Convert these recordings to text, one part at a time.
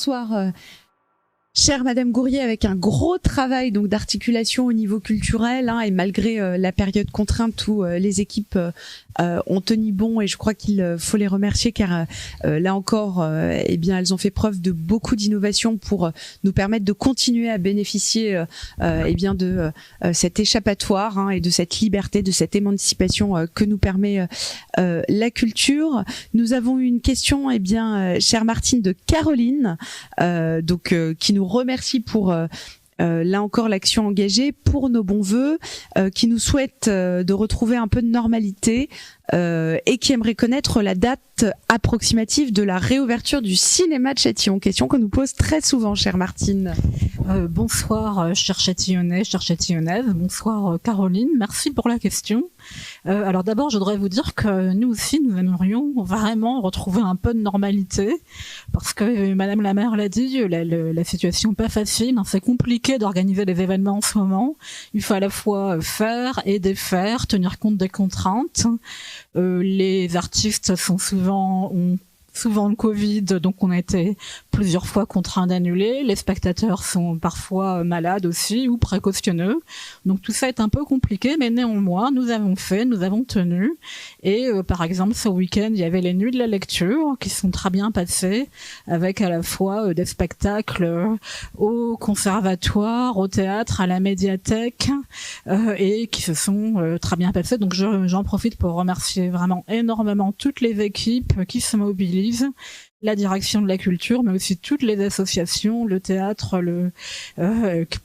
bonsoir. Chère Madame Gourrier, avec un gros travail donc d'articulation au niveau culturel, et malgré la période contrainte où les équipes ont tenu bon, et je crois qu'il faut les remercier car là encore, elles ont fait preuve de beaucoup d'innovation pour nous permettre de continuer à bénéficier de cet échappatoire et de cette liberté, de cette émancipation que nous permet la culture. Nous avons eu une question, chère Martine, de Caroline, qui nous remercie pour là encore l'action engagée, pour nos bons vœux, qui nous souhaite de retrouver un peu de normalité et qui aimerait connaître la date approximative de la réouverture du cinéma de Châtillon. Question qu'on nous pose très souvent, chère Martine. Bonsoir, chers Châtillonnais, chères Châtillonnaises. Bonsoir, Caroline. Merci pour la question. Alors d'abord, je voudrais vous dire que nous aussi, nous aimerions vraiment retrouver un peu de normalité, parce que Madame la maire l'a dit, la situation n'est pas facile, c'est compliqué d'organiser des événements en ce moment. Il faut à la fois faire et défaire, tenir compte des contraintes. Les artistes ont souvent le Covid, donc on a été plusieurs fois contraints d'annuler. Les spectateurs sont parfois malades aussi ou précautionneux. Donc tout ça est un peu compliqué, mais néanmoins, nous avons tenu. Et par exemple, ce week-end, il y avait les nuits de la lecture qui sont très bien passées, avec à la fois des spectacles au conservatoire, au théâtre, à la médiathèque, et qui se sont très bien passés. Donc j'en profite pour remercier vraiment énormément toutes les équipes qui se mobilisent, la direction de la culture, mais aussi toutes les associations, le théâtre,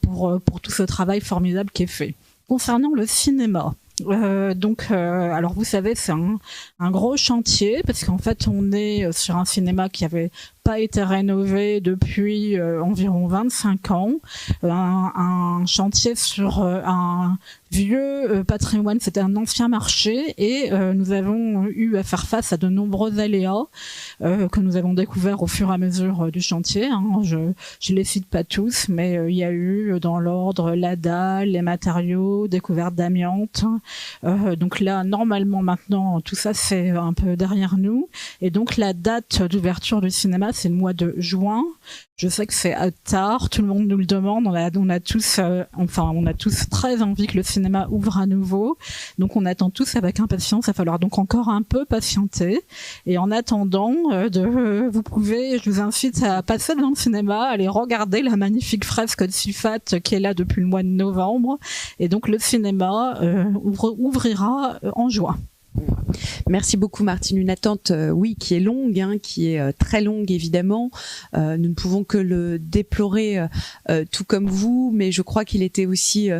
pour tout ce travail formidable qui est fait. Concernant le cinéma, alors vous savez, c'est un gros chantier, parce qu'en fait on est sur un cinéma qui avait pas été rénové depuis environ 25 ans, un chantier sur un vieux patrimoine, c'était un ancien marché, et nous avons eu à faire face à de nombreux aléas que nous avons découverts au fur et à mesure du chantier. Je les cite pas tous, mais il y a eu dans l'ordre la dalle, les matériaux, découverte d'amiante. Donc là, normalement maintenant, tout ça c'est un peu derrière nous, et donc la date d'ouverture du cinéma, c'est le mois de juin. Je sais que c'est tard, tout le monde nous le demande, on a tous très envie que le cinéma ouvre à nouveau, donc on attend tous avec impatience. Il va falloir donc encore un peu patienter, et en attendant, je vous incite à passer dans le cinéma, à aller regarder la magnifique fresque de Sifat qui est là depuis le mois de novembre, et donc le cinéma ouvrira en juin. Merci beaucoup Martine, une attente qui est longue, qui est très longue évidemment. Nous ne pouvons que le déplorer tout comme vous, mais je crois qu'il était aussi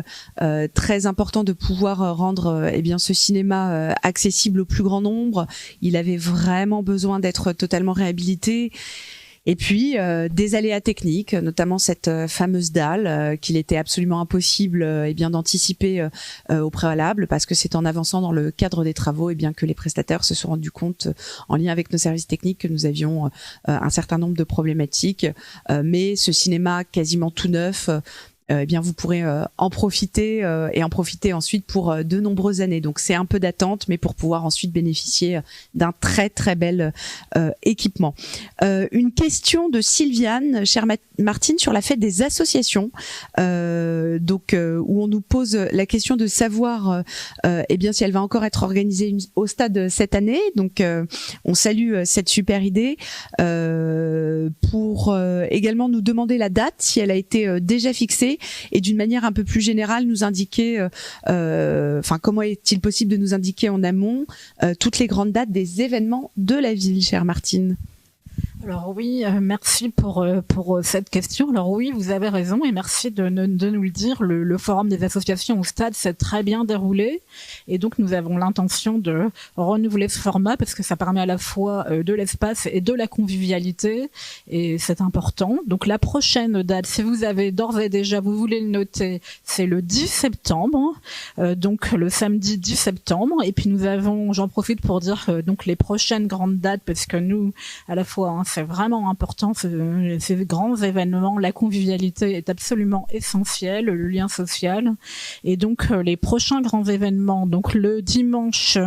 très important de pouvoir rendre ce cinéma accessible au plus grand nombre. Il avait vraiment besoin d'être totalement réhabilité. Et puis des aléas techniques, notamment cette fameuse dalle qu'il était absolument impossible d'anticiper au préalable, parce que c'est en avançant dans le cadre des travaux que les prestataires se sont rendus compte, en lien avec nos services techniques, que nous avions un certain nombre de problématiques. Mais ce cinéma quasiment tout neuf, vous pourrez en profiter et en profiter ensuite pour de nombreuses années. Donc c'est un peu d'attente, mais pour pouvoir ensuite bénéficier d'un très très bel équipement. Une question de Sylviane, chère Martine, sur la fête des associations, où on nous pose la question de savoir si elle va encore être organisée au stade cette année. Donc on salue cette super idée, pour également nous demander la date, si elle a été déjà fixée, et d'une manière un peu plus générale nous indiquer comment est-il possible de nous indiquer en amont toutes les grandes dates des événements de la ville, chère Martine. Alors oui, merci pour cette question. Alors oui, vous avez raison, et merci de nous le dire. Le forum des associations au stade s'est très bien déroulé, et donc nous avons l'intention de renouveler ce format, parce que ça permet à la fois de l'espace et de la convivialité, et c'est important. Donc la prochaine date, si vous avez d'ores et déjà, vous voulez le noter, c'est le 10 septembre, donc le samedi 10 septembre. Et puis nous avons, j'en profite pour dire donc les prochaines grandes dates, parce que nous, à la fois, c'est vraiment important, ces grands événements, la convivialité est absolument essentielle, le lien social. Et donc les prochains grands événements, donc le dimanche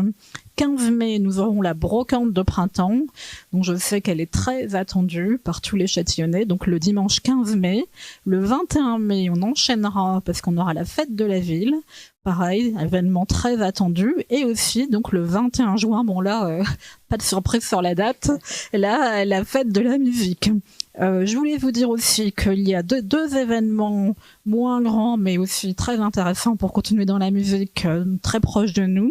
15 mai, nous aurons la brocante de printemps. Donc je sais qu'elle est très attendue par tous les Châtillonnais. Donc le dimanche 15 mai. Le 21 mai, on enchaînera parce qu'on aura la fête de la ville. Pareil, événement très attendu. Et aussi, donc le 21 juin, bon là, pas de surprise sur la date, là, la fête de la musique. Je voulais vous dire aussi qu'il y a deux événements moins grands mais aussi très intéressants pour continuer dans la musique très proche de nous.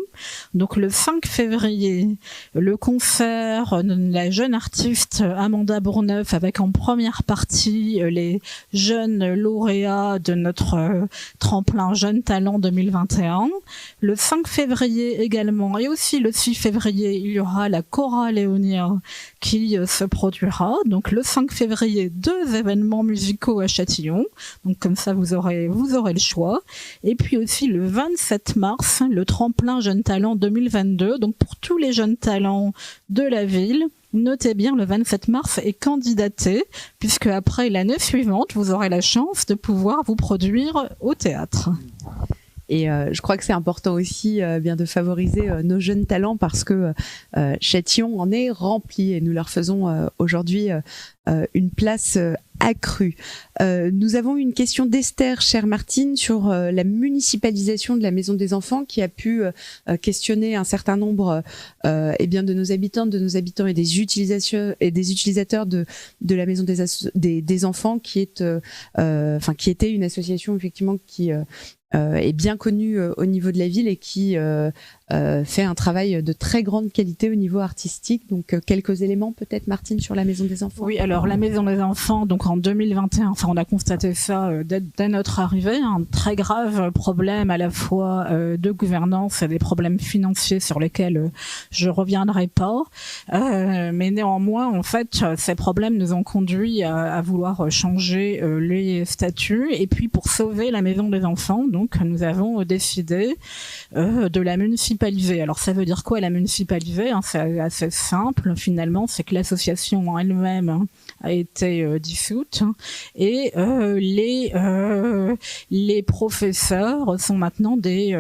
Donc le 5 février, le concert de la jeune artiste Amanda Bourneuf avec en première partie les jeunes lauréats de notre tremplin Jeunes Talents 2021. Le 5 février également et aussi le 6 février, il y aura la Cora Léonia qui se produira. Donc le 5 février, 2 événements musicaux à Châtillon. Donc comme ça vous aurez le choix. Et puis aussi le 27 mars, le tremplin Jeunes Talents 2022. Donc pour tous les jeunes talents de la ville, notez bien, le 27 mars est candidaté, puisque après l'année suivante, vous aurez la chance de pouvoir vous produire au théâtre. Et je crois que c'est important aussi bien de favoriser nos jeunes talents parce que Châtillon en est rempli et nous leur faisons aujourd'hui une place accrue. Nous avons une question d'Esther, chère Martine, sur la municipalisation de la Maison des Enfants qui a pu questionner un certain nombre bien de nos habitantes, de nos habitants et des utilisateurs de la Maison des Enfants qui était une association effectivement qui est bien connue au niveau de la ville et qui fait un travail de très grande qualité au niveau artistique. Donc quelques éléments peut-être, Martine, sur la Maison des Enfants. Oui, alors la Maison des Enfants, donc en 2021, on a constaté ça dès notre arrivée, un très grave problème à la fois de gouvernance et des problèmes financiers sur lesquels je reviendrai pas. Mais néanmoins, en fait, ces problèmes nous ont conduit à vouloir changer les statuts. Et puis pour sauver la Maison des Enfants, donc nous avons décidé de la municipaliser. Alors ça veut dire quoi la municipaliser, c'est assez simple finalement, c'est que l'association en elle-même a été dissoute et les professeurs sont maintenant des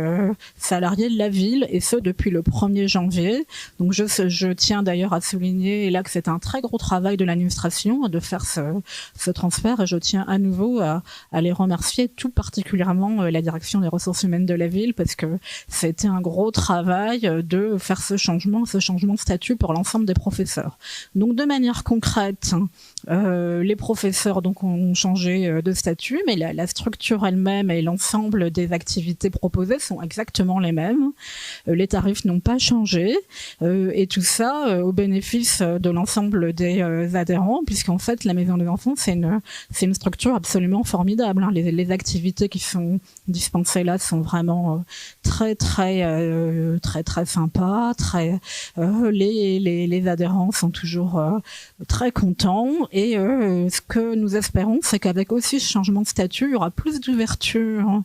salariés de la ville et ce depuis le 1er janvier. Donc je tiens d'ailleurs à souligner là que c'est un très gros travail de l'administration de faire ce transfert et je tiens à nouveau à les remercier, tout particulièrement la direction des ressources humaines de la ville parce que c'était un gros travail de faire ce changement de statut pour l'ensemble des professeurs. Donc de manière concrète, les professeurs donc ont changé de statut, mais la structure elle-même et l'ensemble des activités proposées sont exactement les mêmes. Les tarifs n'ont pas changé et tout ça au bénéfice de l'ensemble des adhérents, puisqu'en fait la Maison des Enfants c'est une structure absolument formidable. Les activités qui sont dispensées là sont vraiment très sympa, les adhérents sont toujours très contents et ce que nous espérons c'est qu'avec aussi ce changement de statut il y aura plus d'ouverture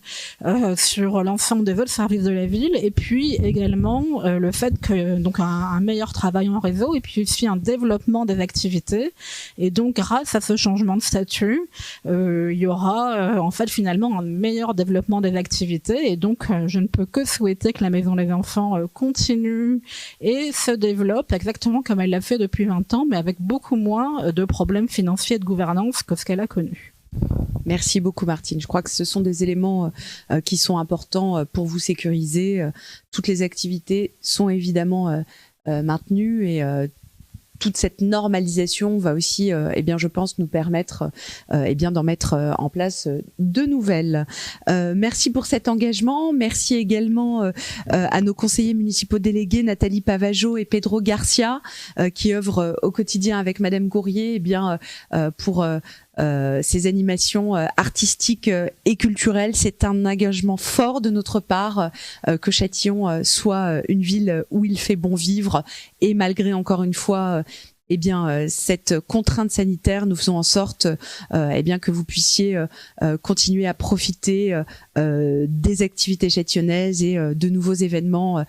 sur l'ensemble des autres services de la ville et puis également le fait que donc un meilleur travail en réseau et puis aussi un développement des activités et donc grâce à ce changement de statut il y aura en fait finalement un meilleur développement des activités et donc je ne peux que souhaiter que la Maison des Enfants continue et se développe exactement comme elle l'a fait depuis 20 ans, mais avec beaucoup moins de problèmes financiers et de gouvernance que ce qu'elle a connu. Merci beaucoup Martine. Je crois que ce sont des éléments qui sont importants pour vous sécuriser. Toutes les activités sont évidemment maintenues et toute cette normalisation va aussi, je pense, nous permettre d'en mettre en place de nouvelles. Merci pour cet engagement. Merci également à nos conseillers municipaux délégués Nathalie Pavageau et Pedro Garcia qui œuvrent au quotidien avec Madame Gourrier pour ces animations artistiques et culturelles. C'est un engagement fort de notre part que Châtillon soit une ville où il fait bon vivre et malgré encore une fois cette contrainte sanitaire, nous faisons en sorte que vous puissiez continuer à profiter des activités châtillonnaises et de nouveaux événements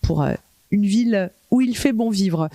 pour une ville où il fait bon vivre.